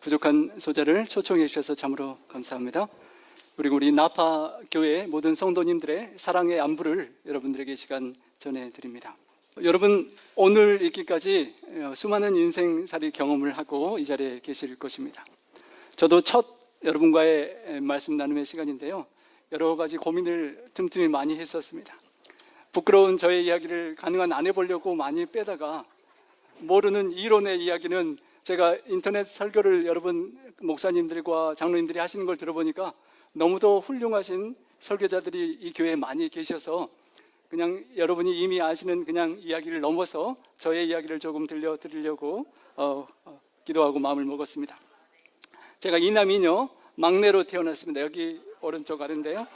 부족한 소재를 초청해 주셔서 참으로 감사합니다. 그리고 우리 나파 교회 모든 성도님들의 사랑의 안부를 여러분들에게 시간 전해드립니다. 여러분, 오늘 있기까지 수많은 인생살이 경험을 하고 이 자리에 계실 것입니다. 저도 첫 여러분과의 말씀 나눔의 시간인데요, 여러 가지 고민을 틈틈이 많이 했었습니다. 부끄러운 저의 이야기를 가능한 안 해보려고 많이 빼다가 모르는 이론의 이야기는 제가 인터넷 설교를 여러분 목사님들과 장로님들이 하시는 걸 들어보니까 너무도 훌륭하신 설교자들이 이 교회에 많이 계셔서 그냥 여러분이 이미 아시는 그냥 이야기를 넘어서 저의 이야기를 조금 들려드리려고 기도하고 마음을 먹었습니다. 제가 이남이녀 막내로 태어났습니다. 여기 오른쪽 아래인데요.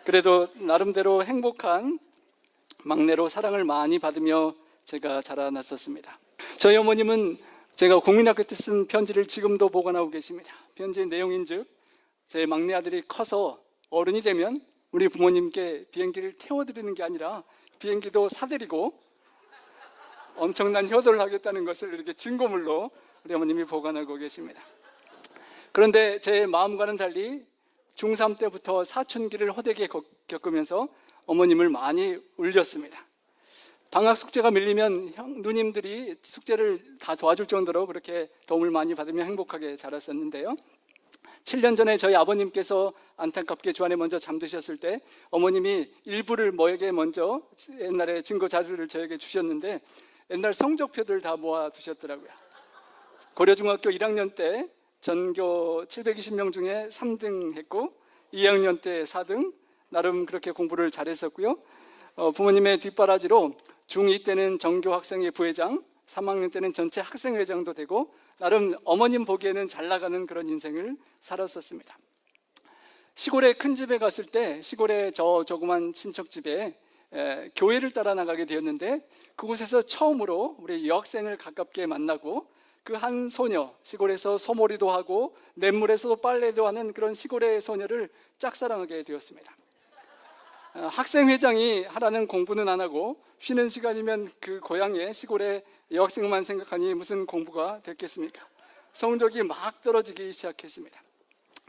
그래도 나름대로 행복한 막내로 사랑을 많이 받으며 제가 자라났었습니다. 저희 어머님은 제가 국민학교 때 쓴 편지를 지금도 보관하고 계십니다. 편지의 내용인즉, 제 막내 아들이 커서 어른이 되면 우리 부모님께 비행기를 태워드리는 게 아니라 비행기도 사드리고 엄청난 효도를 하겠다는 것을 이렇게 증거물로 우리 어머님이 보관하고 계십니다. 그런데 제 마음과는 달리 중3 때부터 사춘기를 호되게 겪으면서 어머님을 많이 울렸습니다. 방학 숙제가 밀리면 누님들이 숙제를 다 도와줄 정도로 그렇게 도움을 많이 받으며 행복하게 자랐었는데요, 7년 전에 저희 아버님께서 안타깝게 주안에 먼저 잠드셨을 때 어머님이 일부를 뭐에게 먼저 옛날에 증거 자료를 저에게 주셨는데 옛날 성적표들 다 모아 두셨더라고요. 고려중학교 1학년 때 전교 720명 중에 3등 했고 2학년 때 4등, 나름 그렇게 공부를 잘했었고요. 부모님의 뒷바라지로 중2 때는 전교학생회 부회장, 3학년 때는 전체 학생회장도 되고 나름 어머님 보기에는 잘 나가는 그런 인생을 살았었습니다. 시골에 큰 집에 갔을 때 시골에 저 조그만 친척집에 교회를 따라 나가게 되었는데 그곳에서 처음으로 우리 여학생을 가깝게 만나고 그 한 소녀, 시골에서 소몰이도 하고 냇물에서도 빨래도 하는 그런 시골의 소녀를 짝사랑하게 되었습니다. 학생회장이 하라는 공부는 안 하고 쉬는 시간이면 그 고향에 시골에 여학생만 생각하니 무슨 공부가 됐겠습니까? 성적이 막 떨어지기 시작했습니다.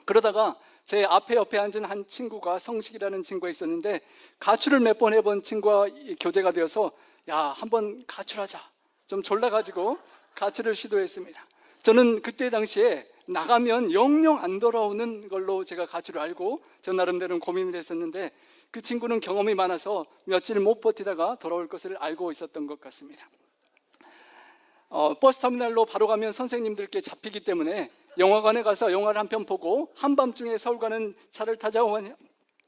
그러다가 제 앞에 옆에 앉은 한 친구가 성식이라는 친구가 있었는데 가출을 몇 번 해본 친구와 교제가 되어서 야, 한번 가출하자, 좀 졸라가지고 가출을 시도했습니다. 저는 그때 당시에 나가면 영영 안 돌아오는 걸로 제가 가출을 알고 저 나름대로 고민을 했었는데 그 친구는 경험이 많아서 며칠 못 버티다가 돌아올 것을 알고 있었던 것 같습니다. 버스터미널로 바로 가면 선생님들께 잡히기 때문에 영화관에 가서 영화를 한 편 보고 한밤중에 서울 가는 차를 타자고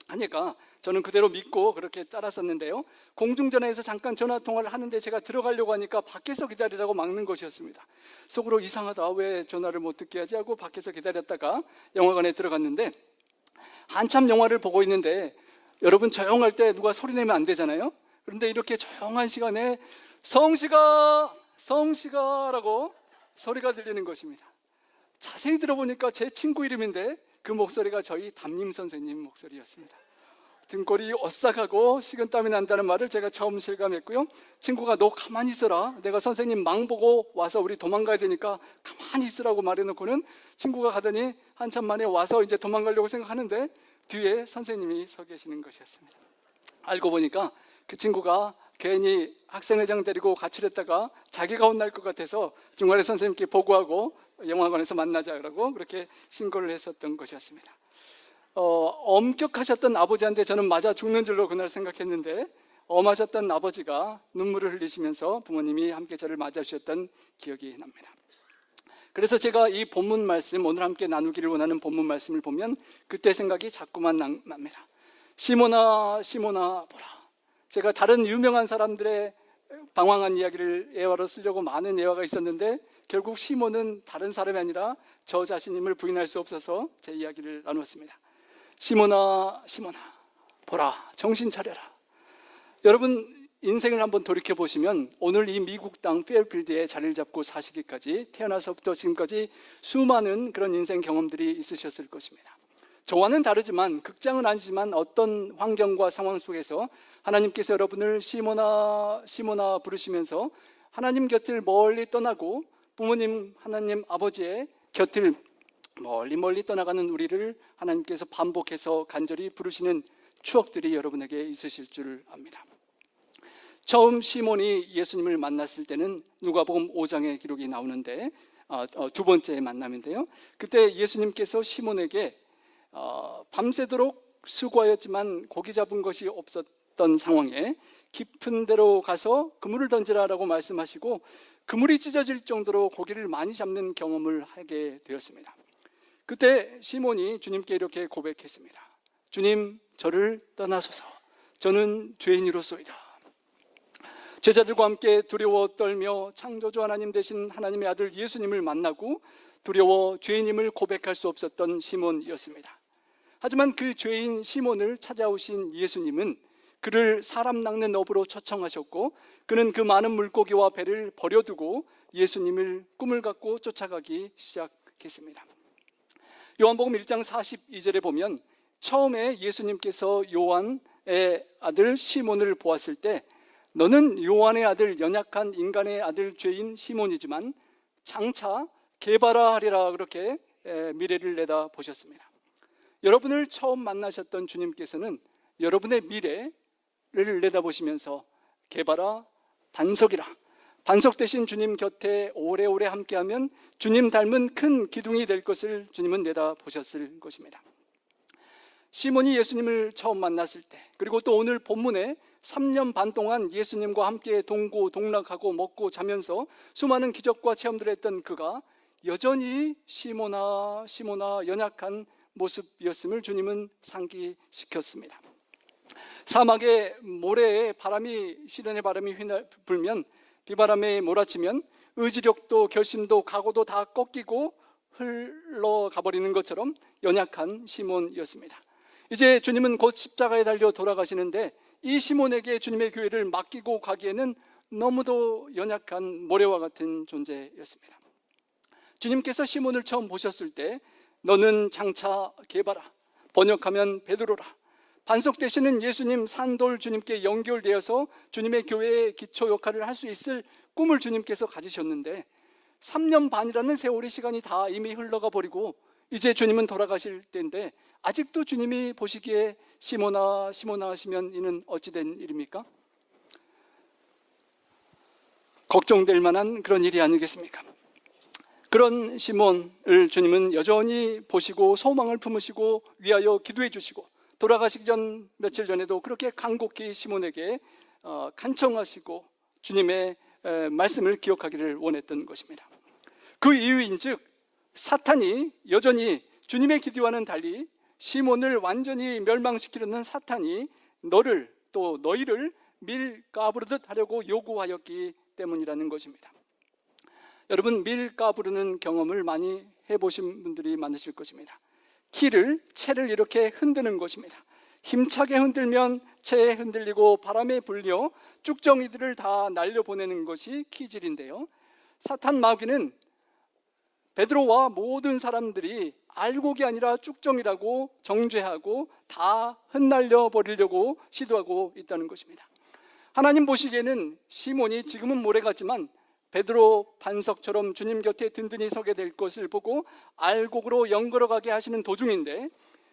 하니까 저는 그대로 믿고 그렇게 따랐었는데요, 공중전화에서 잠깐 전화통화를 하는데 제가 들어가려고 하니까 밖에서 기다리라고 막는 것이었습니다. 속으로 이상하다, 왜 전화를 못 듣게 하지 하고 밖에서 기다렸다가 영화관에 들어갔는데 한참 영화를 보고 있는데 여러분, 조용할 때 누가 소리 내면 안 되잖아요. 그런데 이렇게 조용한 시간에 성식아, 성식아 라고 소리가 들리는 것입니다. 자세히 들어보니까 제 친구 이름인데 그 목소리가 저희 담임 선생님 목소리였습니다. 등골이 오싹하고 식은땀이 난다는 말을 제가 처음 실감했고요, 친구가 너 가만히 있어라, 내가 선생님 망 보고 와서 우리 도망가야 되니까 가만히 있으라고 말해놓고는 친구가 가더니 한참 만에 와서 이제 도망가려고 생각하는데 뒤에 선생님이 서 계시는 것이었습니다. 알고 보니까 그 친구가 괜히 학생회장 데리고 가출했다가 자기가 혼날 것 같아서 중간에 선생님께 보고하고 영화관에서 만나자라고 그렇게 신고를 했었던 것이었습니다. 엄격하셨던 아버지한테 저는 맞아 죽는 줄로 그날 생각했는데 엄하셨던 아버지가 눈물을 흘리시면서 부모님이 함께 저를 맞아주셨던 기억이 납니다. 그래서 제가 이 본문 말씀, 오늘 함께 나누기를 원하는 본문 말씀을 보면 그때 생각이 자꾸만 납니다. 시몬아, 시몬아 보라. 제가 다른 유명한 사람들의 방황한 이야기를 예화로 쓰려고 많은 예화가 있었는데 결국 시몬은 다른 사람이 아니라 저 자신임을 부인할 수 없어서 제 이야기를 나누었습니다. 시몬아, 시몬아 보라, 정신 차려라. 여러분, 인생을 한번 돌이켜보시면 오늘 이 미국 땅 페어필드에 자리를 잡고 사시기까지, 태어나서부터 지금까지 수많은 그런 인생 경험들이 있으셨을 것입니다. 저와는 다르지만, 극장은 아니지만 어떤 환경과 상황 속에서 하나님께서 여러분을 시몬아, 시몬아 부르시면서 하나님 곁을 멀리 떠나고 부모님 하나님 아버지의 곁을 멀리 떠나가는 우리를 하나님께서 반복해서 간절히 부르시는 추억들이 여러분에게 있으실 줄 압니다. 처음 시몬이 예수님을 만났을 때는 누가복음 5장의 기록이 나오는데 두 번째 만남인데요. 그때 예수님께서 시몬에게 밤새도록 수고하였지만 고기 잡은 것이 없었던 상황에 깊은 데로 가서 그물을 던지라라고 말씀하시고 그물이 찢어질 정도로 고기를 많이 잡는 경험을 하게 되었습니다. 그때 시몬이 주님께 이렇게 고백했습니다. 주님, 저를 떠나소서. 저는 죄인이로소이다. 제자들과 함께 두려워 떨며 창조주 하나님 되신 하나님의 아들 예수님을 만나고 두려워 죄인임을 고백할 수 없었던 시몬이었습니다. 하지만 그 죄인 시몬을 찾아오신 예수님은 그를 사람 낚는 업으로 초청하셨고 그는 그 많은 물고기와 배를 버려두고 예수님을 꿈을 갖고 쫓아가기 시작했습니다. 요한복음 1장 42절에 보면 처음에 예수님께서 요한의 아들 시몬을 보았을 때 너는 요한의 아들, 연약한 인간의 아들 죄인 시몬이지만 장차 게바라하리라 그렇게 미래를 내다보셨습니다. 여러분을 처음 만나셨던 주님께서는 여러분의 미래를 내다보시면서 게바라, 반석이라, 반석 대신 주님 곁에 오래오래 함께하면 주님 닮은 큰 기둥이 될 것을 주님은 내다보셨을 것입니다. 시몬이 예수님을 처음 만났을 때, 그리고 또 오늘 본문에 3년 반 동안 예수님과 함께 동고동락하고 먹고 자면서 수많은 기적과 체험들을 했던 그가 여전히 시몬아 연약한 모습이었음을 주님은 상기시켰습니다. 사막의 모래에 시련의 바람이 불면, 비바람에 몰아치면 의지력도 결심도 각오도 다 꺾이고 흘러가 버리는 것처럼 연약한 시몬이었습니다. 이제 주님은 곧 십자가에 달려 돌아가시는데 이 시몬에게 주님의 교회를 맡기고 가기에는 너무도 연약한 모래와 같은 존재였습니다. 주님께서 시몬을 처음 보셨을 때 너는 장차 게바라, 번역하면 베드로라, 반석 되시는 예수님 산돌 주님께 연결되어서 주님의 교회의 기초 역할을 할 수 있을 꿈을 주님께서 가지셨는데 3년 반이라는 세월의 시간이 다 이미 흘러가 버리고 이제 주님은 돌아가실 때인데 아직도 주님이 보시기에 시몬아 하시면 이는 어찌된 일입니까? 걱정될 만한 그런 일이 아니겠습니까? 그런 시몬을 주님은 여전히 보시고 소망을 품으시고 위하여 기도해 주시고 돌아가시기 전 며칠 전에도 그렇게 간곡히 시몬에게 간청하시고 주님의 말씀을 기억하기를 원했던 것입니다. 그 이유인즉 사탄이 여전히 주님의 기도와는 달리 시몬을 완전히 멸망시키려는 사탄이 너를 또 너희를 밀가부르듯 하려고 요구하였기 때문이라는 것입니다. 여러분, 밀가부르는 경험을 많이 해보신 분들이 많으실 것입니다. 채를 이렇게 흔드는 것입니다. 힘차게 흔들면 채에 흔들리고 바람에 불려 쭉정이들을 다 날려보내는 것이 키질인데요, 사탄 마귀는 베드로와 모든 사람들이 알곡이 아니라 쭉정이라고 정죄하고 다 흩날려 버리려고 시도하고 있다는 것입니다. 하나님 보시기에는 시몬이 지금은 모래 같지만 베드로 반석처럼 주님 곁에 든든히 서게 될 것을 보고 알곡으로 연걸어가게 하시는 도중인데,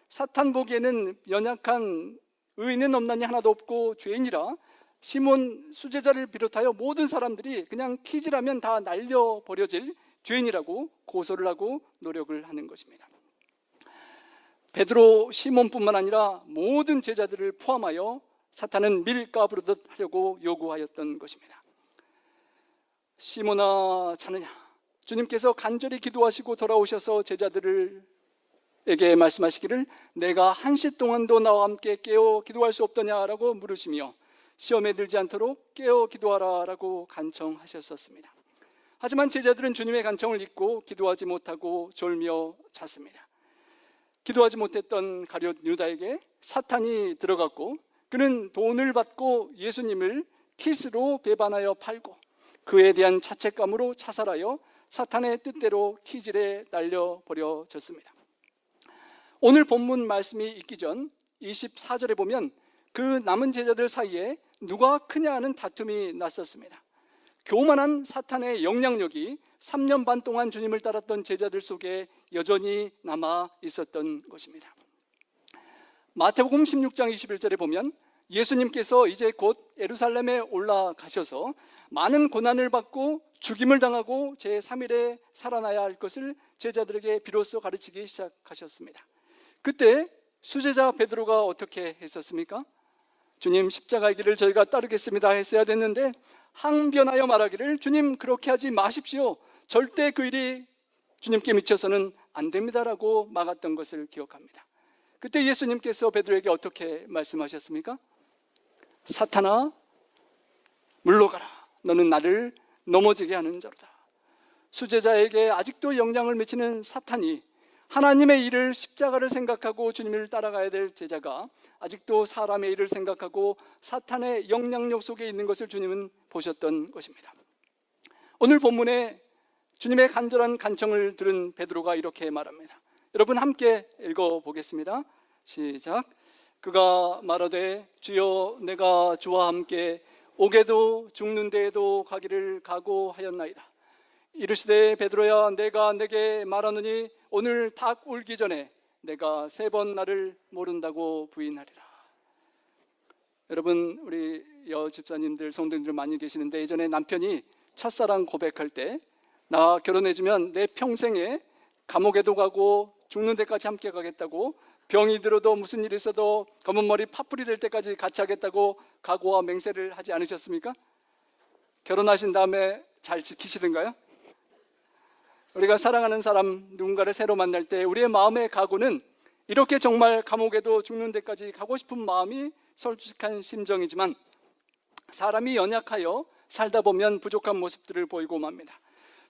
사탄 보기에는 연약한 의인은 없나니 하나도 없고 죄인이라 시몬 수제자를 비롯하여 모든 사람들이 그냥 키질하면 다 날려버려질 죄인이라고 고소를 하고 노력을 하는 것입니다. 베드로, 시몬뿐만 아니라 모든 제자들을 포함하여 사탄은 밀가부르듯 하려고 요구하였던 것입니다. 시몬아 자느냐? 주님께서 간절히 기도하시고 돌아오셔서 제자들에게 말씀하시기를 내가 1시 동안도 나와 함께 깨어 기도할 수 없더냐라고 물으시며 시험에 들지 않도록 깨어 기도하라라고 간청하셨었습니다. 하지만 제자들은 주님의 간청을 잊고 기도하지 못하고 졸며 잤습니다. 기도하지 못했던 가룟 유다에게 사탄이 들어갔고 그는 돈을 받고 예수님을 키스로 배반하여 팔고 그에 대한 자책감으로 자살하여 사탄의 뜻대로 키질에 날려버려졌습니다. 오늘 본문 말씀이 있기 전 24절에 보면 그 남은 제자들 사이에 누가 크냐 하는 다툼이 났었습니다. 교만한 사탄의 영향력이 3년 반 동안 주님을 따랐던 제자들 속에 여전히 남아 있었던 것입니다. 마태복음 16장 21절에 보면 예수님께서 이제 곧 예루살렘에 올라가셔서 많은 고난을 받고 죽임을 당하고 제3일에 살아나야 할 것을 제자들에게 비로소 가르치기 시작하셨습니다. 그때 수제자 베드로가 어떻게 했었습니까? 주님, 십자가의 길을 저희가 따르겠습니다 했어야 됐는데 항변하여 말하기를, 주님, 그렇게 하지 마십시오, 절대 그 일이 주님께 미쳐서는 안 됩니다라고 막았던 것을 기억합니다. 그때 예수님께서 베드로에게 어떻게 말씀하셨습니까? 사탄아, 물러가라, 너는 나를 넘어지게 하는 자로다. 수제자에게 아직도 영향을 미치는 사탄이 하나님의 일을, 십자가를 생각하고 주님을 따라가야 될 제자가 아직도 사람의 일을 생각하고 사탄의 영향력 속에 있는 것을 주님은 보셨던 것입니다. 오늘 본문에 주님의 간절한 간청을 들은 베드로가 이렇게 말합니다. 여러분 함께 읽어보겠습니다. 시작. 그가 말하되, 주여, 내가 주와 함께 옥에도 죽는 데에도 가기를 각오하였나이다. 이르시되, 베드로야, 내가 내게 말하노니 오늘 닭 울기 전에 내가 3번 나를 모른다고 부인하리라. 여러분, 우리 여 집사님들, 성도님들 많이 계시는데, 예전에 남편이 첫사랑 고백할 때 나 결혼해주면 내 평생에 감옥에도 가고 죽는 데까지 함께 가겠다고, 병이 들어도 무슨 일이 있어도 검은 머리 파뿌리 될 때까지 같이 하겠다고 각오와 맹세를 하지 않으셨습니까? 결혼하신 다음에 잘 지키시던가요? 우리가 사랑하는 사람, 누군가를 새로 만날 때 우리의 마음의 각오는 이렇게 정말 감옥에도 죽는 데까지 가고 싶은 마음이 솔직한 심정이지만, 사람이 연약하여 살다 보면 부족한 모습들을 보이고 맙니다.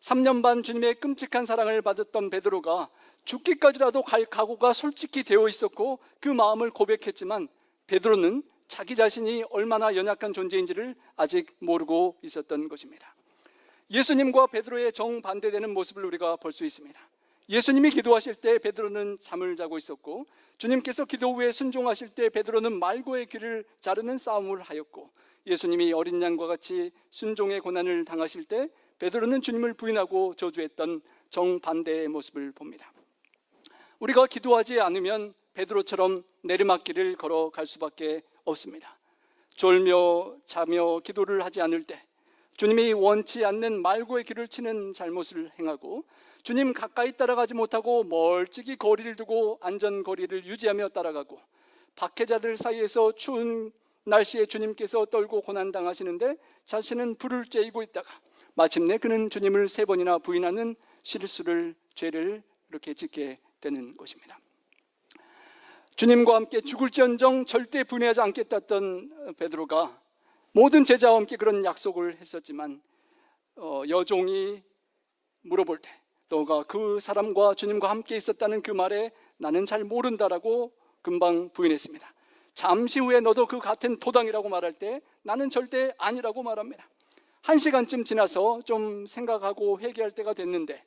3년 반 주님의 끔찍한 사랑을 받았던 베드로가 죽기까지라도 갈 각오가 솔직히 되어 있었고 그 마음을 고백했지만, 베드로는 자기 자신이 얼마나 연약한 존재인지를 아직 모르고 있었던 것입니다. 예수님과 베드로의 정반대되는 모습을 우리가 볼 수 있습니다. 예수님이 기도하실 때 베드로는 잠을 자고 있었고, 주님께서 기도 후에 순종하실 때 베드로는 말고의 귀를 자르는 싸움을 하였고, 예수님이 어린 양과 같이 순종의 고난을 당하실 때 베드로는 주님을 부인하고 저주했던 정반대의 모습을 봅니다. 우리가 기도하지 않으면 베드로처럼 내리막길을 걸어갈 수밖에 없습니다. 졸며 자며 기도를 하지 않을 때 주님이 원치 않는 말고의 길을 치는 잘못을 행하고, 주님 가까이 따라가지 못하고 멀찍이 거리를 두고 안전거리를 유지하며 따라가고, 박해자들 사이에서 추운 날씨에 주님께서 떨고 고난당하시는데 자신은 불을 쬐이고 있다가 마침내 그는 주님을 3번이나 부인하는 실수를, 죄를 이렇게 짓게 되는 것입니다. 주님과 함께 죽을지언정 절대 분해하지 않겠다 했던 베드로가 모든 제자와 함께 그런 약속을 했었지만, 여종이 물어볼 때 너가 그 사람과 주님과 함께 있었다는 그 말에 나는 잘 모른다라고 금방 부인했습니다. 잠시 후에 너도 그 같은 도당이라고 말할 때 나는 절대 아니라고 말합니다. 1시간쯤 지나서 좀 생각하고 회개할 때가 됐는데,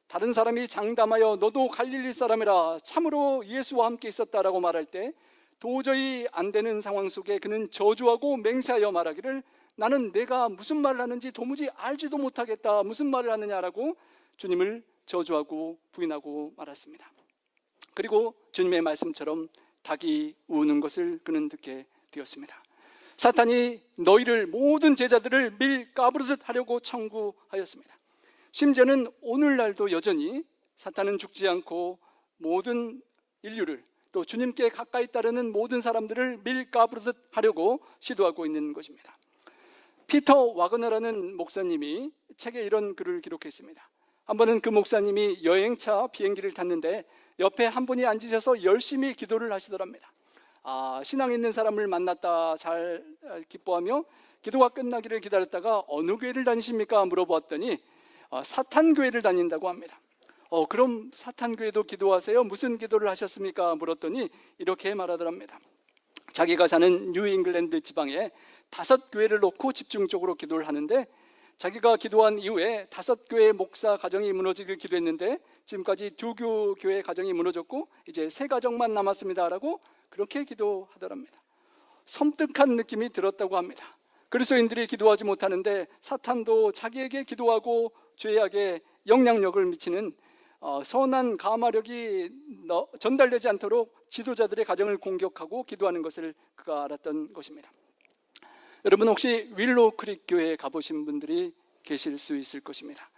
다른 사람이 장담하여 너도 갈릴리 사람이라 참으로 예수와 함께 있었다라고 말할 때 도저히 안 되는 상황 속에 그는 저주하고 맹세하여 말하기를, 나는 내가 무슨 말을 하는지 도무지 알지도 못하겠다, 무슨 말을 하느냐라고 주님을 저주하고 부인하고 말았습니다. 그리고 주님의 말씀처럼 닭이 우는 것을 그는 듣게 되었습니다. 사탄이 너희를, 모든 제자들을 밀가부르듯 하려고 청구하였습니다. 심지어는 오늘날도 여전히 사탄은 죽지 않고 모든 인류를, 또 주님께 가까이 따르는 모든 사람들을 밀가부르듯 하려고 시도하고 있는 것입니다. 피터 와그너라는 목사님이 책에 이런 글을 기록했습니다. 한 번은 그 목사님이 여행차 비행기를 탔는데 옆에 한 분이 앉으셔서 열심히 기도를 하시더랍니다. 신앙 있는 사람을 만났다 잘 기뻐하며 기도가 끝나기를 기다렸다가 어느 교회를 다니십니까? 물어보았더니 사탄 교회를 다닌다고 합니다. 그럼 사탄 교회도 기도하세요? 무슨 기도를 하셨습니까? 물었더니 이렇게 말하더랍니다. 자기가 사는 뉴잉글랜드 지방에 5교회를 놓고 집중적으로 기도를 하는데, 자기가 기도한 이후에 5교회 목사 가정이 무너지길 기도했는데 지금까지 2교회 가정이 무너졌고 이제 3가정만 남았습니다라고 그렇게 기도하더랍니다. 섬뜩한 느낌이 들었다고 합니다. 그리스도인들이 기도하지 못하는데 사탄도 자기에게 기도하고 죄악에 영향력을 미치는 선한 가마력이 전달되지 않도록 지도자들의 가정을 공격하고 기도하는 것을 그가 알았던 것입니다. 여러분 혹시 윌로우크릭 교회에 가보신 분들이 계실 수 있을 것입니다.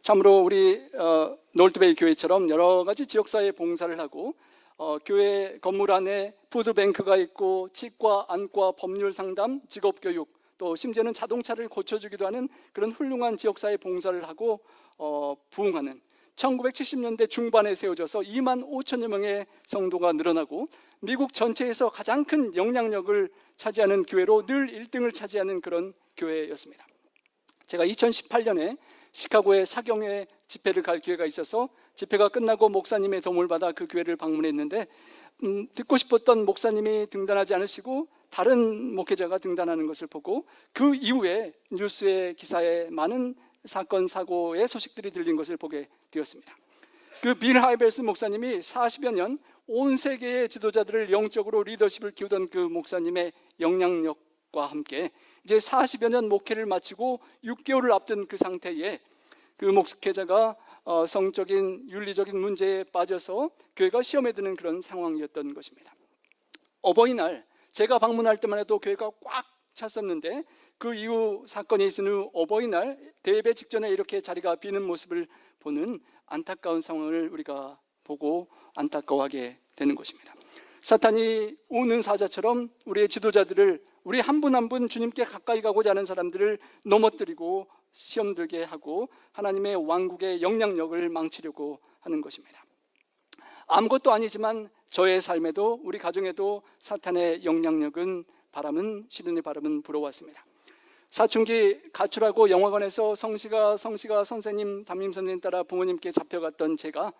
참으로 우리 놀트베이 교회처럼 여러 가지 지역사회 봉사를 하고 교회 건물 안에 푸드뱅크가 있고 치과, 안과, 법률 상담, 직업교육, 또 심지어는 자동차를 고쳐주기도 하는 그런 훌륭한 지역사회 봉사를 하고 부흥하는 1970년대 중반에 세워져서 2만 5천여 명의 성도가 늘어나고 미국 전체에서 가장 큰 영향력을 차지하는 교회로 늘 1등을 차지하는 그런 교회였습니다. 제가 2018년에 시카고의 사경회 집회를 갈 기회가 있어서 집회가 끝나고 목사님의 도움을 받아 그 교회를 방문했는데 듣고 싶었던 목사님이 등단하지 않으시고 다른 목회자가 등단하는 것을 보고 그 이후에 뉴스의 기사에 많은 사건 사고의 소식들이 들린 것을 보게 되었습니다. 그 빌 하이벨스 목사님이 40여 년 온 세계의 지도자들을 영적으로 리더십을 키우던 그 목사님의 영향력과 함께 이제 40여 년 목회를 마치고 6개월을 앞둔 그 상태에 그 목회자가 성적인 윤리적인 문제에 빠져서 교회가 시험에 드는 그런 상황이었던 것입니다. 어버이날 제가 방문할 때만 해도 교회가 꽉 찼었는데 그 이후 사건이 있은 후 어버이날 대예배 직전에 이렇게 자리가 비는 모습을 보는 안타까운 상황을 우리가 보고 안타까워하게 되는 것입니다. 사탄이 우는 사자처럼 우리의 지도자들을, 우리 한 분 한 분 주님께 가까이 가고자 하는 사람들을 넘어뜨리고 시험 들게 하고 하나님의 왕국의 영향력을 망치려고 하는 것입니다. 아무것도 아니지만 저의 삶에도 우리 가정에도 사탄의 영향력은 시련의 바람은 불어왔습니다. 사춘기 가출하고 영화관에서 성시가 선생님, 담임 선생님 따라 부모님께 잡혀갔던 제가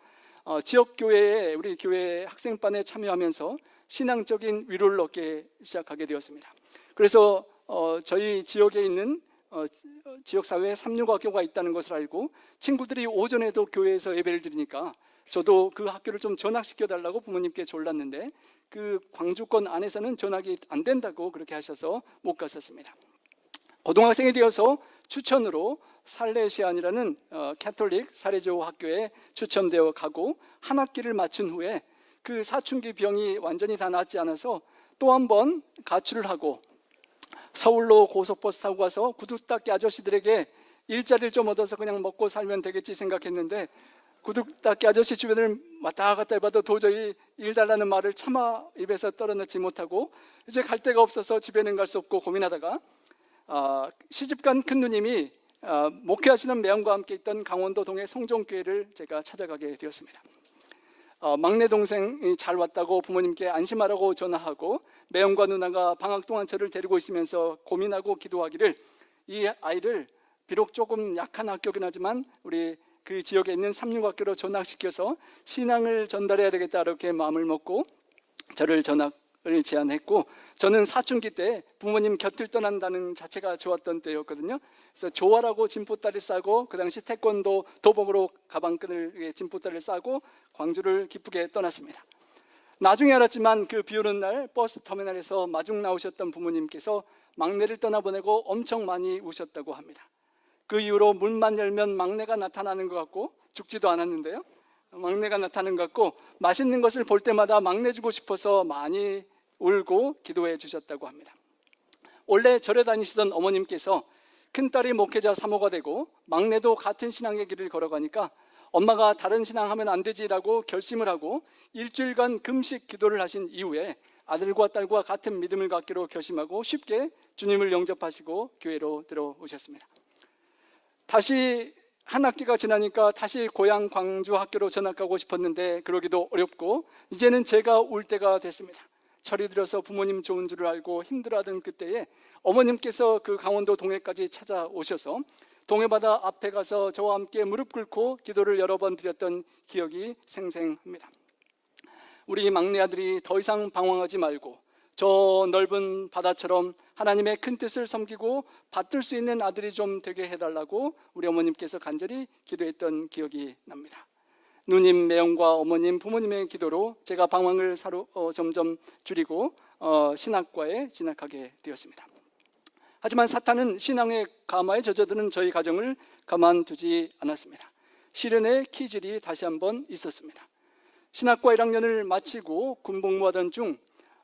지역교회에 우리 교회 학생반에 참여하면서 신앙적인 위로를 얻기 시작하게 되었습니다. 그래서 저희 지역에 있는 지역사회에 삼육학교가 있다는 것을 알고 친구들이 오전에도 교회에서 예배를 드리니까 저도 그 학교를 좀 전학시켜달라고 부모님께 졸랐는데 그 광주권 안에서는 전학이 안 된다고 그렇게 하셔서 못 갔었습니다. 고등학생이 되어서 추천으로 살레시안이라는 캐톨릭 사례조 학교에 추천되어 가고 한 학기를 마친 후에 그 사춘기 병이 완전히 다 낫지 않아서 또 한 번 가출을 하고 서울로 고속버스 타고 가서 구두닦이 아저씨들에게 일자리를 좀 얻어서 그냥 먹고 살면 되겠지 생각했는데 구두닦이 아저씨 주변을 왔다 갔다 해봐도 도저히 일 달라는 말을 차마 입에서 떨어놓지 못하고 이제 갈 데가 없어서 집에는 갈 수 없고 고민하다가 시집간 큰 누님이 목회하시는 매형과 함께 있던 강원도 동해 성종교회를 제가 찾아가게 되었습니다. 막내 동생이 잘 왔다고 부모님께 안심하라고 전화하고 매형과 누나가 방학 동안 저를 데리고 있으면서 고민하고 기도하기를 이 아이를 비록 조금 약한 학교긴 하지만 우리 그 지역에 있는 삼육학교로 전학시켜서 신앙을 전달해야 되겠다 이렇게 마음을 먹고 저를 전학을 제안했고 저는 사춘기 때 부모님 곁을 떠난다는 자체가 좋았던 때였거든요. 그래서 조화라고 진보다리 싸고 그 당시 태권도 도복으로 가방끈을 진보다리를 싸고 광주를 기쁘게 떠났습니다. 나중에 알았지만 그 비 오는 날 버스 터미널에서 마중 나오셨던 부모님께서 막내를 떠나보내고 엄청 많이 우셨다고 합니다. 그 이후로 문만 열면 막내가 나타나는 것 같고 죽지도 않았는데요. 막내가 나타나는 것 같고 맛있는 것을 볼 때마다 막내 주고 싶어서 많이 울고 기도해 주셨다고 합니다. 원래 절에 다니시던 어머님께서 큰딸이 목회자 사모가 되고 막내도 같은 신앙의 길을 걸어가니까 엄마가 다른 신앙하면 안 되지라고 결심을 하고 일주일간 금식 기도를 하신 이후에 아들과 딸과 같은 믿음을 갖기로 결심하고 쉽게 주님을 영접하시고 교회로 들어오셨습니다. 다시 한 학기가 지나니까 다시 고향 광주 학교로 전학가고 싶었는데 그러기도 어렵고 이제는 제가 울 때가 됐습니다. 철이 들어서 부모님 좋은 줄을 알고 힘들어하던 그때에 어머님께서 그 강원도 동해까지 찾아오셔서 동해바다 앞에 가서 저와 함께 무릎 꿇고 기도를 여러 번 드렸던 기억이 생생합니다. 우리 막내 아들이 더 이상 방황하지 말고 저 넓은 바다처럼 하나님의 큰 뜻을 섬기고 받들 수 있는 아들이 좀 되게 해달라고 우리 어머님께서 간절히 기도했던 기억이 납니다. 누님, 매형과 어머님, 부모님의 기도로 제가 방황을 점점 줄이고 신학과에 진학하게 되었습니다. 하지만 사탄은 신앙의 가마에 젖어드는 저희 가정을 가만두지 않았습니다. 시련의 키질이 다시 한번 있었습니다. 신학과 1학년을 마치고 군복무하던 중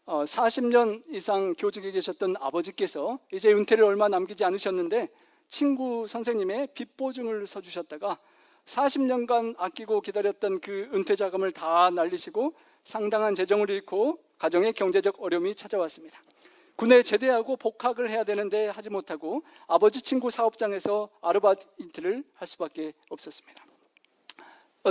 40년 이상 교직에 계셨던 아버지께서 이제 은퇴를 얼마 남기지 않으셨는데 친구 선생님의 빚보증을 서주셨다가 40년간 아끼고 기다렸던 그 은퇴 자금을 다 날리시고 상당한 재정을 잃고 가정의 경제적 어려움이 찾아왔습니다. 군에 제대하고 복학을 해야 되는데 하지 못하고 아버지 친구 사업장에서 아르바이트를 할 수밖에 없었습니다.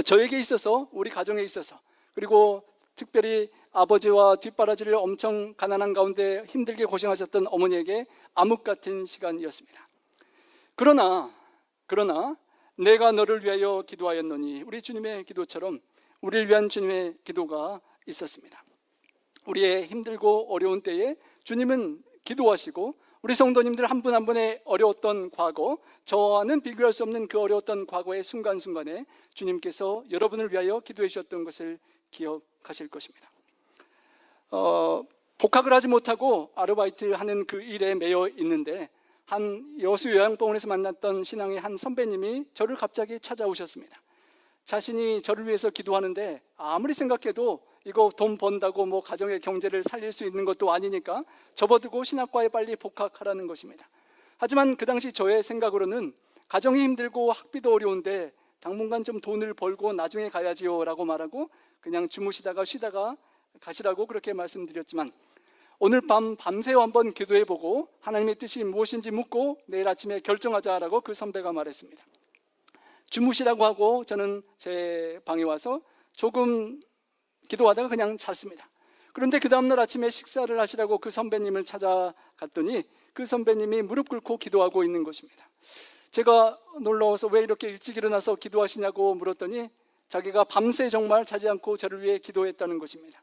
저에게 있어서, 우리 가정에 있어서, 그리고 특별히 아버지와 뒷바라지를 엄청 가난한 가운데 힘들게 고생하셨던 어머니에게 암흑 같은 시간이었습니다. 그러나 내가 너를 위하여 기도하였노니, 우리 주님의 기도처럼 우리를 위한 주님의 기도가 있었습니다. 우리의 힘들고 어려운 때에 주님은 기도하시고 우리 성도님들 한 분 한 분의 어려웠던 과거, 저와는 비교할 수 없는 그 어려웠던 과거의 순간순간에 주님께서 여러분을 위하여 기도해 주셨던 것을 기억하실 것입니다. 복학을 하지 못하고 아르바이트 하는 그 일에 매여 있는데 한 여수 요양병원에서 만났던 신앙의 한 선배님이 저를 갑자기 찾아오셨습니다. 자신이 저를 위해서 기도하는데 아무리 생각해도 이거 돈 번다고 뭐 가정의 경제를 살릴 수 있는 것도 아니니까 접어두고 신학과에 빨리 복학하라는 것입니다. 하지만 그 당시 저의 생각으로는 가정이 힘들고 학비도 어려운데 당분간 좀 돈을 벌고 나중에 가야지요 라고 말하고 그냥 주무시다가 쉬다가 가시라고 그렇게 말씀드렸지만 오늘 밤새워 한번 기도해보고 하나님의 뜻이 무엇인지 묻고 내일 아침에 결정하자라고 그 선배가 말했습니다. 주무시라고 하고 저는 제 방에 와서 조금 기도하다가 그냥 잤습니다. 그런데 그 다음날 아침에 식사를 하시라고 그 선배님을 찾아갔더니 그 선배님이 무릎 꿇고 기도하고 있는 것입니다. 제가 놀라워서 왜 이렇게 일찍 일어나서 기도하시냐고 물었더니 자기가 밤새 정말 자지 않고 저를 위해 기도했다는 것입니다.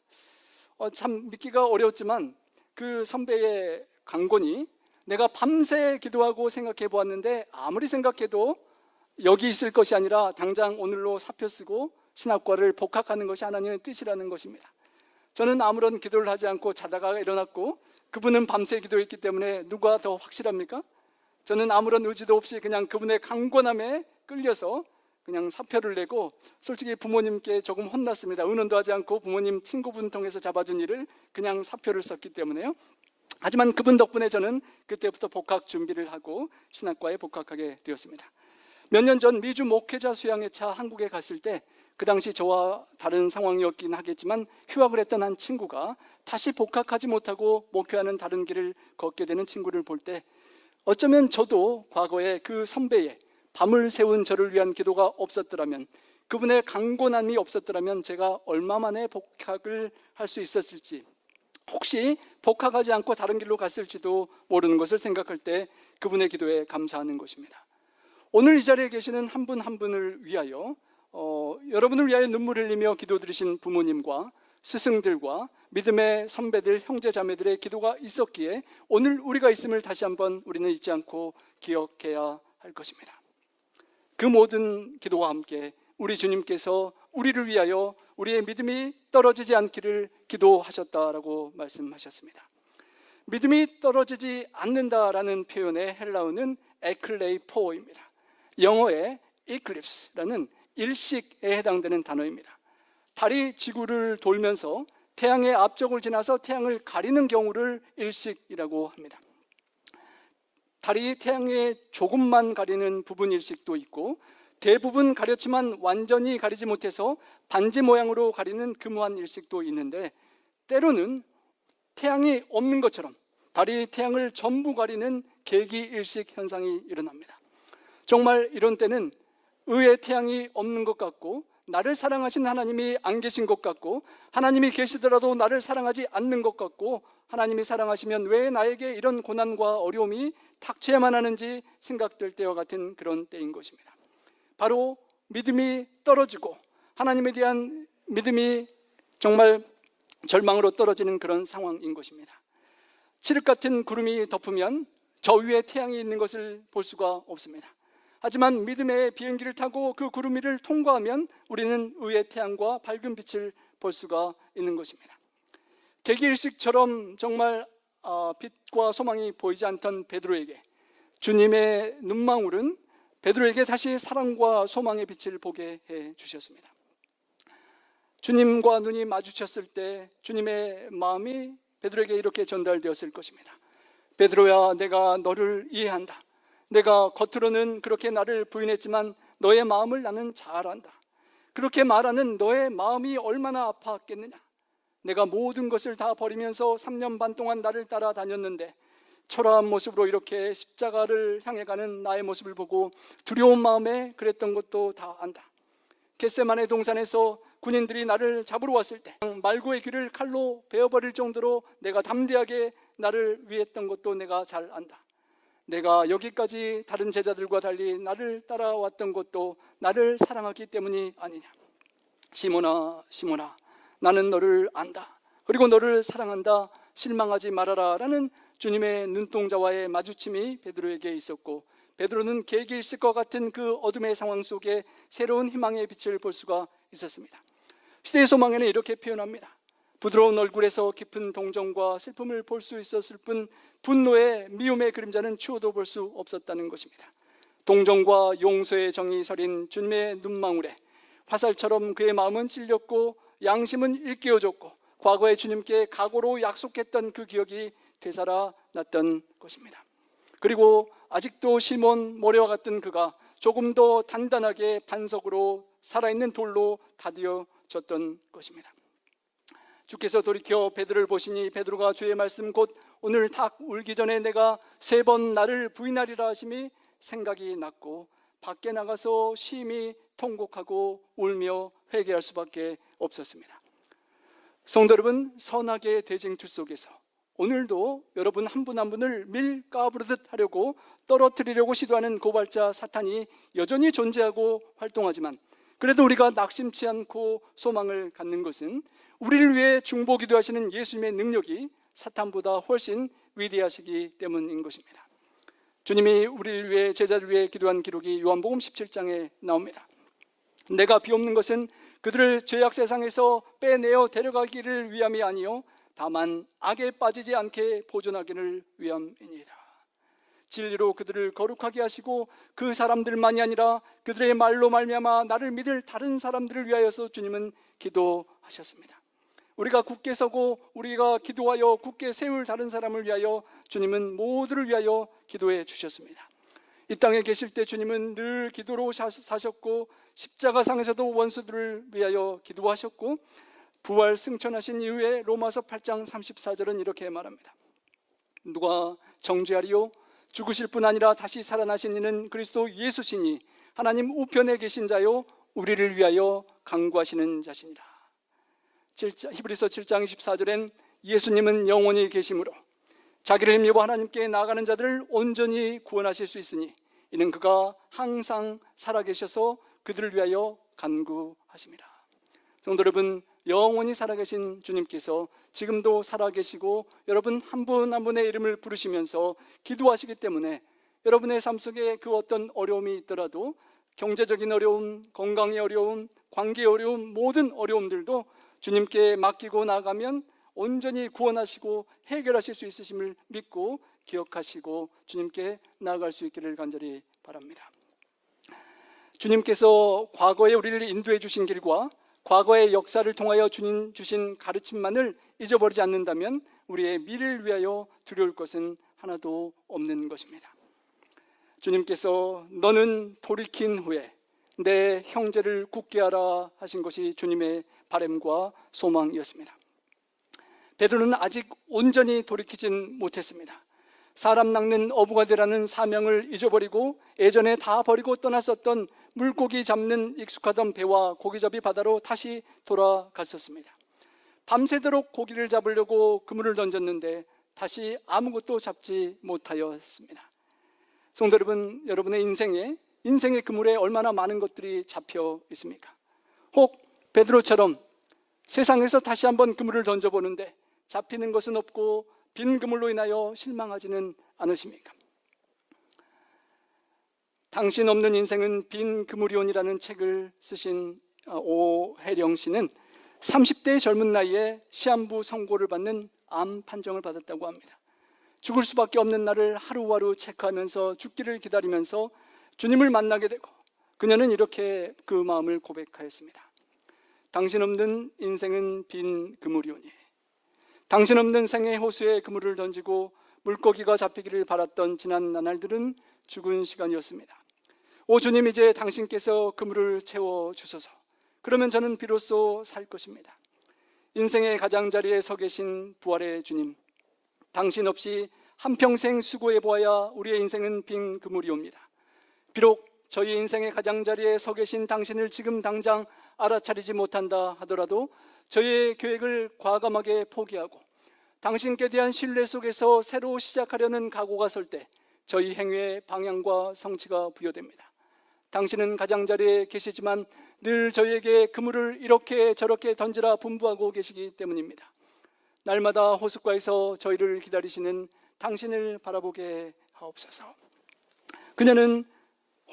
참 믿기가 어려웠지만 그 선배의 강권이 내가 밤새 기도하고 생각해 보았는데 아무리 생각해도 여기 있을 것이 아니라 당장 오늘로 사표 쓰고 신학과를 복학하는 것이 하나님의 뜻이라는 것입니다. 저는 아무런 기도를 하지 않고 자다가 일어났고 그분은 밤새 기도했기 때문에 누가 더 확실합니까? 저는 아무런 의지도 없이 그냥 그분의 강권함에 끌려서 그냥 사표를 내고 솔직히 부모님께 조금 혼났습니다. 의논도 하지 않고 부모님 친구분 통해서 잡아준 일을 그냥 사표를 썼기 때문에요. 하지만 그분 덕분에 저는 그때부터 복학 준비를 하고 신학과에 복학하게 되었습니다. 몇 년 전 미주 목회자 수양회 차 한국에 갔을 때 그 당시 저와 다른 상황이었긴 하겠지만 휴학을 했던 한 친구가 다시 복학하지 못하고 목회하는 다른 길을 걷게 되는 친구를 볼 때 어쩌면 저도 과거에 그 선배의 밤을 새운 저를 위한 기도가 없었더라면, 그분의 강권함이 없었더라면 제가 얼마 만에 복학을 할 수 있었을지, 혹시 복학하지 않고 다른 길로 갔을지도 모르는 것을 생각할 때 그분의 기도에 감사하는 것입니다. 오늘 이 자리에 계시는 한 분 한 분을 위하여 여러분을 위하여 눈물 흘리며 기도드리신 부모님과 스승들과 믿음의 선배들, 형제 자매들의 기도가 있었기에 오늘 우리가 있음을 다시 한번 우리는 잊지 않고 기억해야 할 것입니다. 그 모든 기도와 함께 우리 주님께서 우리를 위하여 우리의 믿음이 떨어지지 않기를 기도하셨다라고 말씀하셨습니다. 믿음이 떨어지지 않는다라는 표현의 헬라어는 에클레이포입니다. 영어의 eclipse라는 일식에 해당되는 단어입니다. 달이 지구를 돌면서 태양의 앞쪽을 지나서 태양을 가리는 경우를 일식이라고 합니다. 달이 태양에 조금만 가리는 부분 일식도 있고 대부분 가렸지만 완전히 가리지 못해서 반지 모양으로 가리는 금환 일식도 있는데 때로는 태양이 없는 것처럼 달이 태양을 전부 가리는 개기 일식 현상이 일어납니다. 정말 이런 때는 의의 태양이 없는 것 같고 나를 사랑하신 하나님이 안 계신 것 같고 하나님이 계시더라도 나를 사랑하지 않는 것 같고 하나님이 사랑하시면 왜 나에게 이런 고난과 어려움이 닥쳐야만 하는지 생각될 때와 같은 그런 때인 것입니다. 바로 믿음이 떨어지고 하나님에 대한 믿음이 정말 절망으로 떨어지는 그런 상황인 것입니다. 칠흑 같은 구름이 덮으면 저 위에 태양이 있는 것을 볼 수가 없습니다. 하지만 믿음의 비행기를 타고 그 구름 위를 통과하면 우리는 의의 태양과 밝은 빛을 볼 수가 있는 것입니다. 개기일식처럼 정말 빛과 소망이 보이지 않던 베드로에게 주님의 눈망울은 베드로에게 다시 사랑과 소망의 빛을 보게 해 주셨습니다. 주님과 눈이 마주쳤을 때 주님의 마음이 베드로에게 이렇게 전달되었을 것입니다. 베드로야, 내가 너를 이해한다. 내가 겉으로는 그렇게 나를 부인했지만 너의 마음을 나는 잘 안다. 그렇게 말하는 너의 마음이 얼마나 아팠겠느냐. 내가 모든 것을 다 버리면서 3년 반 동안 나를 따라다녔는데 초라한 모습으로 이렇게 십자가를 향해 가는 나의 모습을 보고 두려운 마음에 그랬던 것도 다 안다. 겟세마네 동산에서 군인들이 나를 잡으러 왔을 때 말고의 귀를 칼로 베어버릴 정도로 내가 담대하게 나를 위했던 것도 내가 잘 안다. 내가 여기까지 다른 제자들과 달리 나를 따라왔던 것도 나를 사랑하기 때문이 아니냐. 시몬아, 시몬아, 나는 너를 안다. 그리고 너를 사랑한다. 실망하지 말아라 라는 주님의 눈동자와의 마주침이 베드로에게 있었고, 베드로는 계획이 있을 것 같은 그 어둠의 상황 속에 새로운 희망의 빛을 볼 수가 있었습니다. 시대의 소망에는 이렇게 표현합니다. 부드러운 얼굴에서 깊은 동정과 슬픔을 볼 수 있었을 뿐 분노의 미움의 그림자는 추워도 볼 수 없었다는 것입니다. 동정과 용서의 정이 서린 주님의 눈망울에 화살처럼 그의 마음은 찔렸고 양심은 일깨워졌고 과거에 주님께 각오로 약속했던 그 기억이 되살아났던 것입니다. 그리고 아직도 시몬 모래와 같은 그가 조금 더 단단하게 반석으로 살아있는 돌로 다듬어졌던 것입니다. 주께서 돌이켜 베드로를 보시니 베드로가 주의 말씀 곧 오늘 닭 울기 전에 내가 3번 나를 부인하리라 하심이 생각이 났고 밖에 나가서 심히 통곡하고 울며 회개할 수밖에 없었습니다. 성도 여러분, 선악의 대쟁투 속에서 오늘도 여러분 한 분 한 분을 밀가부르듯 하려고 떨어뜨리려고 시도하는 고발자 사탄이 여전히 존재하고 활동하지만, 그래도 우리가 낙심치 않고 소망을 갖는 것은 우리를 위해 중보기도 하시는 예수님의 능력이 사탄보다 훨씬 위대하시기 때문인 것입니다. 주님이 우리를 위해, 제자를 위해 기도한 기록이 요한복음 17장에 나옵니다. 내가 비옵는 것은 그들을 죄악 세상에서 빼내어 데려가기를 위함이 아니요 다만 악에 빠지지 않게 보존하기를 위함이니라. 진리로 그들을 거룩하게 하시고 그 사람들만이 아니라 그들의 말로 말미암아 나를 믿을 다른 사람들을 위하여서 주님은 기도하셨습니다. 우리가 굳게 서고 우리가 기도하여 굳게 세울 다른 사람을 위하여 주님은 모두를 위하여 기도해 주셨습니다. 이 땅에 계실 때 주님은 늘 기도로 사셨고 십자가상에서도 원수들을 위하여 기도하셨고, 부활 승천하신 이후에 로마서 8장 34절은 이렇게 말합니다. 누가 정죄하리요? 죽으실 뿐 아니라 다시 살아나신 이는 그리스도 예수시니 하나님 우편에 계신 자요 우리를 위하여 간구하시는 자시니라. 히브리서 7장 24절엔 예수님은 영원히 계심으로 자기를 힘입어 하나님께 나아가는 자들을 온전히 구원하실 수 있으니 이는 그가 항상 살아계셔서 그들을 위하여 간구하십니다. 성도 여러분, 영원히 살아계신 주님께서 지금도 살아계시고 여러분 한 분 한 분의 이름을 부르시면서 기도하시기 때문에 여러분의 삶 속에 그 어떤 어려움이 있더라도, 경제적인 어려움, 건강의 어려움, 관계의 어려움, 모든 어려움들도 주님께 맡기고 나가면 온전히 구원하시고 해결하실 수 있으심을 믿고 기억하시고 주님께 나아갈 수 있기를 간절히 바랍니다. 주님께서 과거에 우리를 인도해 주신 길과 과거의 역사를 통하여 주님 주신 가르침만을 잊어버리지 않는다면 우리의 미래를 위하여 두려울 것은 하나도 없는 것입니다. 주님께서 너는 돌이킨 후에 내 형제를 굳게 하라 하신 것이 주님의 바람과 소망이었습니다. 베드로는 아직 온전히 돌이키진 못했습니다. 사람 낚는 어부가 되라는 사명을 잊어버리고 예전에 다 버리고 떠났었던 물고기 잡는 익숙하던 배와 고기잡이 바다로 다시 돌아갔었습니다. 밤새도록 고기를 잡으려고 그물을 던졌는데 다시 아무것도 잡지 못하였습니다. 성도 여러분, 여러분의 인생의 그물에 얼마나 많은 것들이 잡혀 있습니까? 혹 베드로처럼 세상에서 다시 한번 그물을 던져보는데 잡히는 것은 없고 빈 그물로 인하여 실망하지는 않으십니까? 당신 없는 인생은 빈 그물이온이라는 책을 쓰신 오혜령 씨는 30대의 젊은 나이에 시한부 선고를 받는 암 판정을 받았다고 합니다. 죽을 수밖에 없는 날을 하루하루 체크하면서 죽기를 기다리면서 주님을 만나게 되고, 그녀는 이렇게 그 마음을 고백하였습니다. 당신 없는 인생은 빈 그물이오니, 당신 없는 생의 호수에 그물을 던지고 물고기가 잡히기를 바랐던 지난 나날들은 죽은 시간이었습니다. 오 주님, 이제 당신께서 그물을 채워주소서. 그러면 저는 비로소 살 것입니다. 인생의 가장자리에 서 계신 부활의 주님, 당신 없이 한평생 수고해보아야 우리의 인생은 빈 그물이옵니다. 비록 저희 인생의 가장자리에 서 계신 당신을 지금 당장 알아차리지 못한다 하더라도 저희의 계획을 과감하게 포기하고 당신께 대한 신뢰 속에서 새로 시작하려는 각오가 설 때 저희 행위의 방향과 성취가 부여됩니다. 당신은 가장자리에 계시지만 늘 저희에게 그물을 이렇게 저렇게 던지라 분부하고 계시기 때문입니다. 날마다 호숫가에서 저희를 기다리시는 당신을 바라보게 하옵소서. 그녀는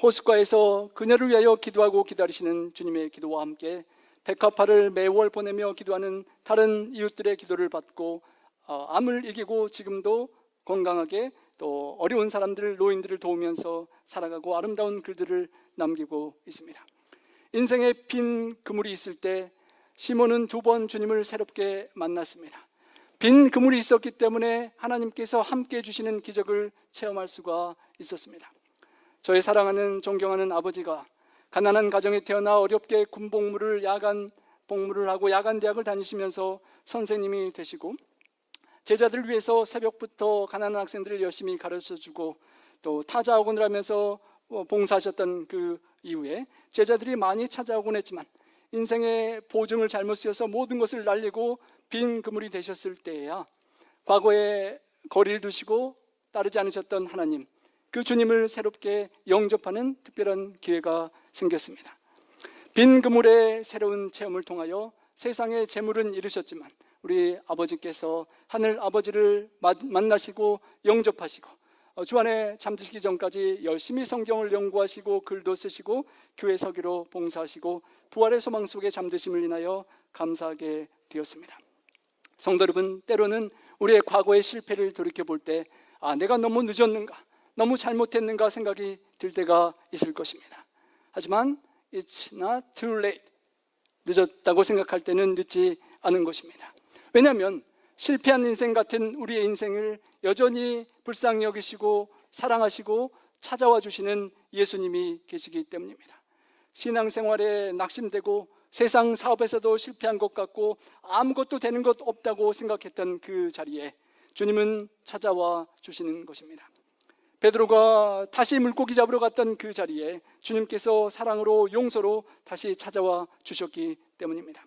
호숫가에서 그녀를 위하여 기도하고 기다리시는 주님의 기도와 함께 백합화를 매월 보내며 기도하는 다른 이웃들의 기도를 받고 암을 이기고 지금도 건강하게 또 어려운 사람들, 노인들을 도우면서 살아가고 아름다운 글들을 남기고 있습니다. 인생에 빈 그물이 있을 때 시몬은 2번 주님을 새롭게 만났습니다. 빈 그물이 있었기 때문에 하나님께서 함께 해주시는 기적을 체험할 수가 있었습니다. 저의 사랑하는 존경하는 아버지가 가난한 가정에 태어나 어렵게 군복무를 야간 복무를 하고 야간 대학을 다니시면서 선생님이 되시고 제자들을 위해서 새벽부터 가난한 학생들을 열심히 가르쳐주고 또 타자학원을 하면서 봉사하셨던 그 이후에 제자들이 많이 찾아오곤 했지만 인생의 보증을 잘못 쓰여서 모든 것을 날리고 빈 그물이 되셨을 때에야 과거에 거리를 두시고 따르지 않으셨던 하나님, 그 주님을 새롭게 영접하는 특별한 기회가 생겼습니다. 빈 그물의 새로운 체험을 통하여 세상의 재물은 잃으셨지만 우리 아버지께서 하늘 아버지를 만나시고 영접하시고 주안에 잠드시기 전까지 열심히 성경을 연구하시고 글도 쓰시고 교회 서기로 봉사하시고 부활의 소망 속에 잠드심을 인하여 감사하게 되었습니다. 성도 여러분, 때로는 우리의 과거의 실패를 돌이켜볼 때 내가 너무 늦었는가, 너무 잘못했는가 생각이 들 때가 있을 것입니다. 하지만 It's not too late. 늦었다고 생각할 때는 늦지 않은 것입니다. 왜냐하면 실패한 인생 같은 우리의 인생을 여전히 불쌍히 여기시고 사랑하시고 찾아와 주시는 예수님이 계시기 때문입니다. 신앙생활에 낙심되고 세상 사업에서도 실패한 것 같고 아무것도 되는 것 없다고 생각했던 그 자리에 주님은 찾아와 주시는 것입니다. 베드로가 다시 물고기 잡으러 갔던 그 자리에 주님께서 사랑으로 용서로 다시 찾아와 주셨기 때문입니다.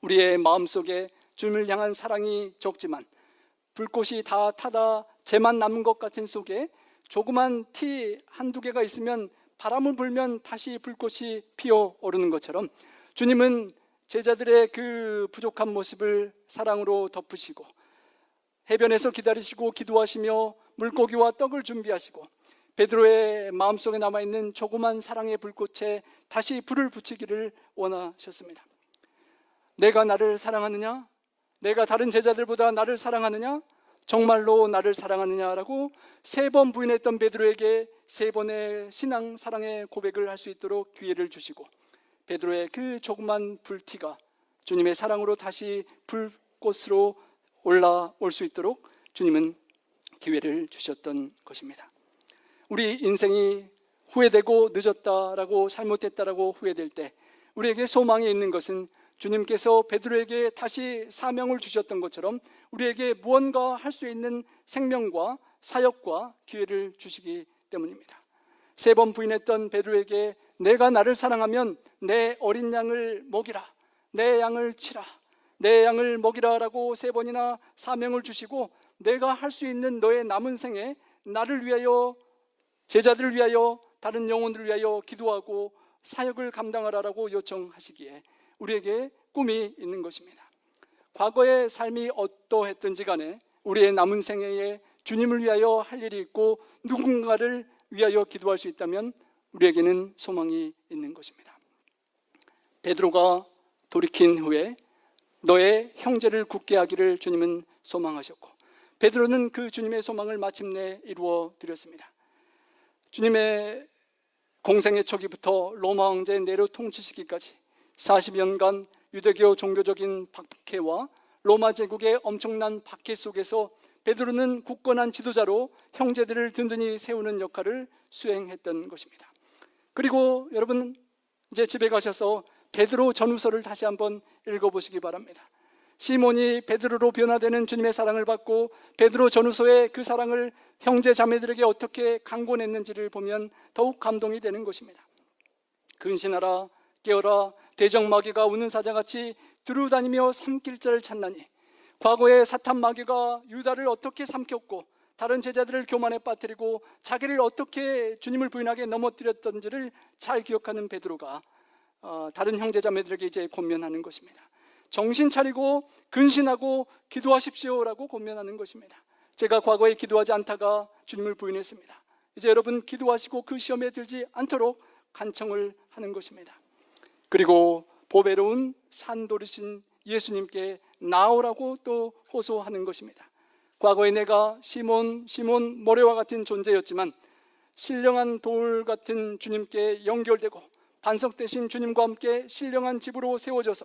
우리의 마음속에 주님을 향한 사랑이 적지만 불꽃이 다 타다 재만 남은 것 같은 속에 조그만 티 한두 개가 있으면 바람을 불면 다시 불꽃이 피어오르는 것처럼 주님은 제자들의 그 부족한 모습을 사랑으로 덮으시고 해변에서 기다리시고 기도하시며 물고기와 떡을 준비하시고 베드로의 마음속에 남아있는 조그만 사랑의 불꽃에 다시 불을 붙이기를 원하셨습니다. 내가 나를 사랑하느냐? 내가 다른 제자들보다 나를 사랑하느냐? 정말로 나를 사랑하느냐라고 3번 부인했던 베드로에게 3번의 신앙 사랑의 고백을 할 수 있도록 기회를 주시고 베드로의 그 조그만 불티가 주님의 사랑으로 다시 불꽃으로 올라올 수 있도록 주님은 기회를 주셨던 것입니다. 우리 인생이 후회되고 늦었다라고 잘못했다라고 후회될 때 우리에게 소망이 있는 것은 주님께서 베드로에게 다시 사명을 주셨던 것처럼 우리에게 무언가 할 수 있는 생명과 사역과 기회를 주시기 때문입니다. 3번 부인했던 베드로에게 내가 나를 사랑하면 내 어린 양을 먹이라, 내 양을 치라, 내 양을 먹이라 라고 3번이나 사명을 주시고 내가 할 수 있는 너의 남은 생에 나를 위하여, 제자들을 위하여, 다른 영혼들을 위하여 기도하고 사역을 감당하라고 요청하시기에 우리에게 꿈이 있는 것입니다. 과거의 삶이 어떠했든지 간에 우리의 남은 생애에 주님을 위하여 할 일이 있고 누군가를 위하여 기도할 수 있다면 우리에게는 소망이 있는 것입니다. 베드로가 돌이킨 후에 너의 형제를 굳게 하기를 주님은 소망하셨고 베드로는 그 주님의 소망을 마침내 이루어 드렸습니다. 주님의 공생의 초기부터 로마 황제 네로 통치 시기까지 40년간 유대교 종교적인 박해와 로마 제국의 엄청난 박해 속에서 베드로는 굳건한 지도자로 형제들을 든든히 세우는 역할을 수행했던 것입니다. 그리고 여러분 이제 집에 가셔서 베드로 전후서를 다시 한번 읽어보시기 바랍니다. 시몬이 베드로로 변화되는 주님의 사랑을 받고 베드로 전후서의 그 사랑을 형제 자매들에게 어떻게 강권했는지를 보면 더욱 감동이 되는 것입니다. 근신하라 깨어라 대적마귀가 우는 사자같이 두루다니며 삼킬 자를 찾나니, 과거에 사탄 마귀가 유다를 어떻게 삼켰고 다른 제자들을 교만에 빠뜨리고 자기를 어떻게 주님을 부인하게 넘어뜨렸던지를 잘 기억하는 베드로가 다른 형제자매들에게 이제 권면하는 것입니다. 정신 차리고 근신하고 기도하십시오라고 권면하는 것입니다. 제가 과거에 기도하지 않다가 주님을 부인했습니다. 이제 여러분 기도하시고 그 시험에 들지 않도록 간청을 하는 것입니다. 그리고 보배로운 산돌이신 예수님께 나오라고 또 호소하는 것입니다. 과거에 내가 시몬 모래와 같은 존재였지만 신령한 돌 같은 주님께 연결되고 반석되신 주님과 함께 신령한 집으로 세워져서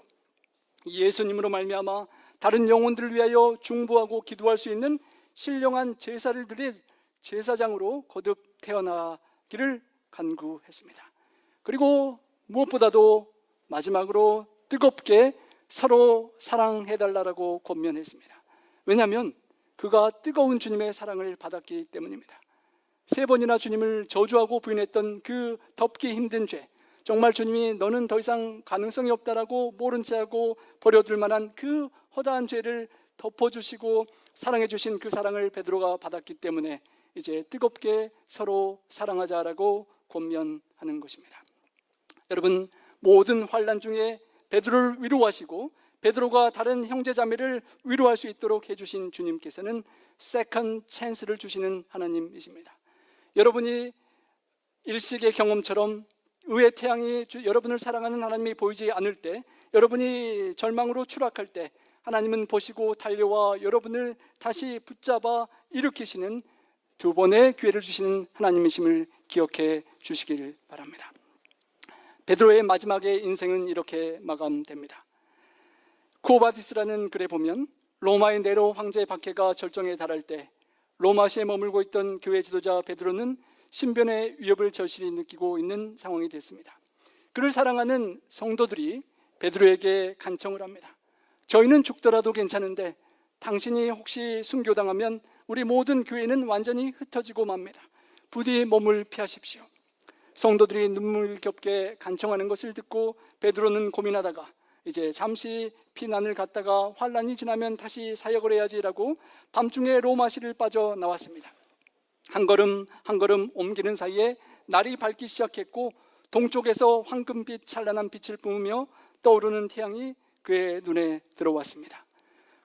예수님으로 말미암아 다른 영혼들을 위하여 중보하고 기도할 수 있는 신령한 제사를 드릴 제사장으로 거듭 태어나기를 간구했습니다. 그리고 무엇보다도 마지막으로 뜨겁게 서로 사랑해달라고 권면했습니다. 왜냐하면 그가 뜨거운 주님의 사랑을 받았기 때문입니다. 3번이나 주님을 저주하고 부인했던 그 덮기 힘든 죄, 정말 주님이 너는 더 이상 가능성이 없다라고 모른 채하고 버려둘 만한 그 허다한 죄를 덮어주시고 사랑해 주신 그 사랑을 베드로가 받았기 때문에 이제 뜨겁게 서로 사랑하자라고 권면하는 것입니다. 여러분, 모든 환난 중에 베드로를 위로하시고 베드로가 다른 형제자매를 위로할 수 있도록 해주신 주님께서는 세컨드 찬스를 주시는 하나님이십니다. 여러분이 일식의 경험처럼 의의 태양이 여러분을 사랑하는 하나님이 보이지 않을 때, 여러분이 절망으로 추락할 때 하나님은 보시고 달려와 여러분을 다시 붙잡아 일으키시는 2번의 기회를 주시는 하나님이심을 기억해 주시길 바랍니다. 베드로의 마지막의 인생은 이렇게 마감됩니다. 쿠오바디스라는 글에 보면 로마의 네로 황제의 박해가 절정에 달할 때 로마시에 머물고 있던 교회 지도자 베드로는 신변의 위협을 절실히 느끼고 있는 상황이 됐습니다. 그를 사랑하는 성도들이 베드로에게 간청을 합니다. 저희는 죽더라도 괜찮은데 당신이 혹시 순교당하면 우리 모든 교회는 완전히 흩어지고 맙니다. 부디 몸을 피하십시오. 성도들이 눈물겹게 간청하는 것을 듣고 베드로는 고민하다가 이제 잠시 피난을 갔다가 환란이 지나면 다시 사역을 해야지라고 밤중에 로마시를 빠져나왔습니다. 한 걸음 한 걸음 옮기는 사이에 날이 밝기 시작했고 동쪽에서 황금빛 찬란한 빛을 뿜으며 떠오르는 태양이 그의 눈에 들어왔습니다.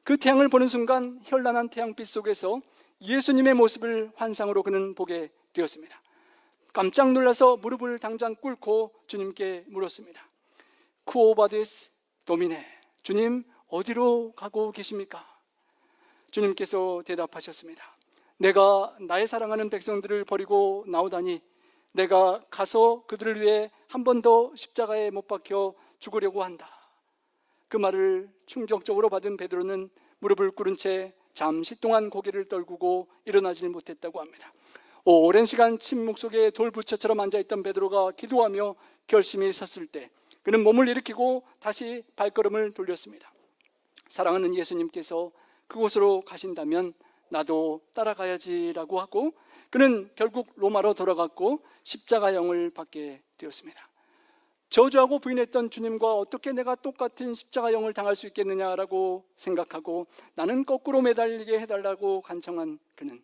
그 태양을 보는 순간 현란한 태양빛 속에서 예수님의 모습을 환상으로 그는 보게 되었습니다. 깜짝 놀라서 무릎을 당장 꿇고 주님께 물었습니다. 쿠오바디스 도미네, 주님 어디로 가고 계십니까? 주님께서 대답하셨습니다. 내가 나의 사랑하는 백성들을 버리고 나오다니 내가 가서 그들을 위해 한 번 더 십자가에 못 박혀 죽으려고 한다. 그 말을 충격적으로 받은 베드로는 무릎을 꿇은 채 잠시 동안 고개를 떨구고 일어나질 못했다고 합니다. 오랜 시간 침묵 속에 돌부처처럼 앉아있던 베드로가 기도하며 결심이 섰을 때 그는 몸을 일으키고 다시 발걸음을 돌렸습니다. 사랑하는 예수님께서 그곳으로 가신다면 나도 따라가야지라고 하고 그는 결국 로마로 돌아갔고 십자가형을 받게 되었습니다. 저주하고 부인했던 주님과 어떻게 내가 똑같은 십자가형을 당할 수 있겠느냐라고 생각하고 나는 거꾸로 매달리게 해달라고 간청한 그는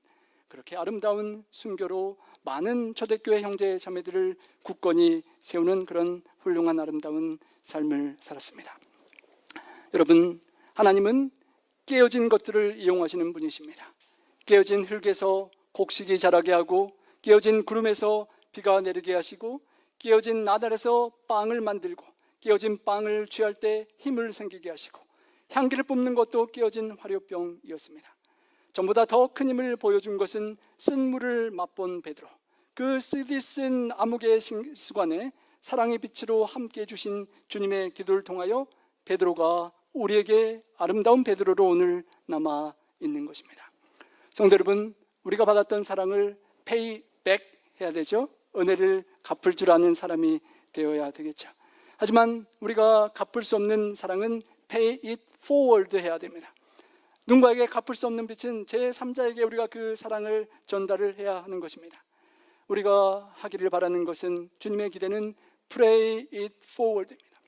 그렇게 아름다운 순교로 많은 초대교회 형제 자매들을 굳건히 세우는 그런 훌륭한 아름다운 삶을 살았습니다. 여러분, 하나님은 깨어진 것들을 이용하시는 분이십니다. 깨어진 흙에서 곡식이 자라게 하고 깨어진 구름에서 비가 내리게 하시고 깨어진 나달에서 빵을 만들고 깨어진 빵을 취할 때 힘을 생기게 하시고 향기를 뿜는 것도 깨어진 화료병이었습니다. 전보다 더 큰 힘을 보여준 것은 쓴물을 맛본 베드로, 그 쓰디쓴 암흑의 시간에 사랑의 빛으로 함께 해주신 주님의 기도를 통하여 베드로가 우리에게 아름다운 베드로로 오늘 남아 있는 것입니다. 성도 여러분, 우리가 받았던 사랑을 pay back 해야 되죠. 은혜를 갚을 줄 아는 사람이 되어야 되겠죠. 하지만 우리가 갚을 수 없는 사랑은 pay it forward 해야 됩니다. 누군가에게 갚을 수 없는 빛은 제3자에게 우리가 그 사랑을 전달을 해야 하는 것입니다. 우리가 하기를 바라는 것은, 주님의 기대는 pray it forward입니다.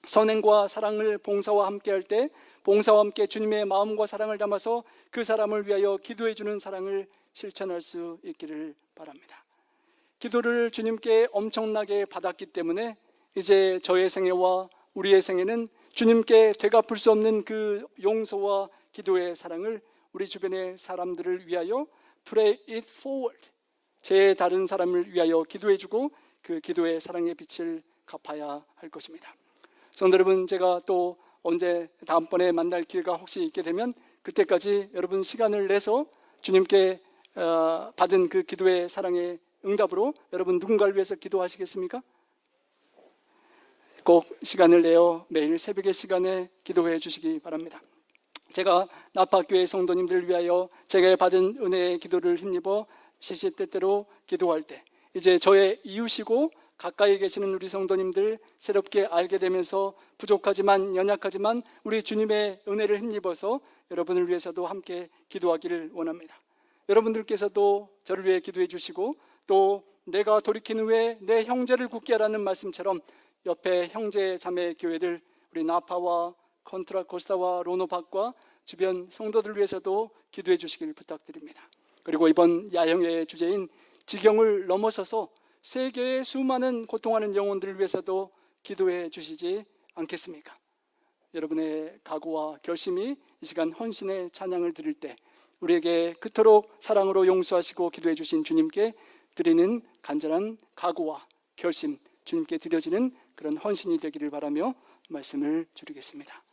선행과 사랑을 봉사와 함께 할 때 봉사와 함께 주님의 마음과 사랑을 담아서 그 사람을 위하여 기도해 주는 사랑을 실천할 수 있기를 바랍니다. 기도를 주님께 엄청나게 받았기 때문에 이제 저의 생애와 우리의 생애는 주님께 되갚을 수 없는 그 용서와 기도의 사랑을 우리 주변의 사람들을 위하여 pray it forward, 제 다른 사람을 위하여 기도해 주고 그 기도의 사랑의 빛을 갚아야 할 것입니다. 성도 여러분, 제가 또 언제 다음번에 만날 기회가 혹시 있게 되면 그때까지 여러분 시간을 내서 주님께 받은 그 기도의 사랑의 응답으로 여러분 누군가를 위해서 기도하시겠습니까? 꼭 시간을 내어 매일 새벽의 시간에 기도해 주시기 바랍니다. 제가 나파교회 성도님들을 위하여 제가 받은 은혜의 기도를 힘입어 시시때때로 기도할 때 이제 저의 이웃이고 가까이 계시는 우리 성도님들 새롭게 알게 되면서 부족하지만 연약하지만 우리 주님의 은혜를 힘입어서 여러분을 위해서도 함께 기도하기를 원합니다. 여러분들께서도 저를 위해 기도해 주시고 또 내가 돌이킨 후에 내 형제를 굳게 하라는 말씀처럼 옆에 형제 자매 교회들 우리 나파와 컨트라 코스타와 로노박과 주변 성도들 위해서도 기도해 주시길 부탁드립니다. 그리고 이번 야영회의 주제인 지경을 넘어서서 세계의 수많은 고통하는 영혼들을 위해서도 기도해 주시지 않겠습니까? 여러분의 각오와 결심이 이 시간 헌신의 찬양을 드릴 때 우리에게 그토록 사랑으로 용서하시고 기도해 주신 주님께 드리는 간절한 각오와 결심, 주님께 드려지는 그런 헌신이 되기를 바라며 말씀을 드리겠습니다.